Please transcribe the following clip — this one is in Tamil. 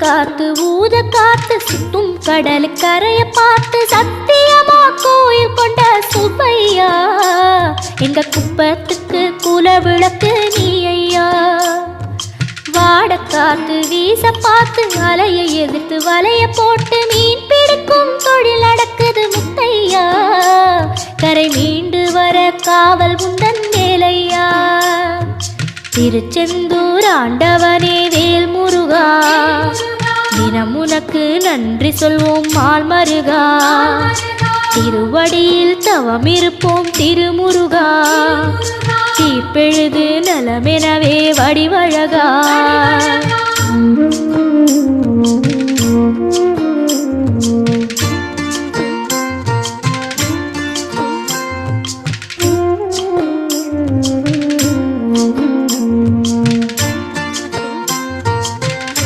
காத்து ஊத காத்து சுத்தும் கடல் கரைய பார்த்து சத்தியமா கோயில் கொண்ட சுப்பையா எங்க குப்பத்துக்கு குல விளக்கு நீ ஐயா. வாட காத்து வீச பார்த்து அலையை எதிர்த்து வலைய போட்டு மீன் பிடிக்கும் தொழில் நடக்குது முத்தையா. கரை மீண்டு வர காவல் உந்தன் வேலையா. திருச்செந்தூர் ஆண்டவனே வேல் முருகா தினம் உனக்கு நன்றி சொல்வோம் மால் மருகா. திருவடியில் தவம் இருப்போம் திருமுருகா. தீப்பெழுது நலமெனவே வடிவழகா.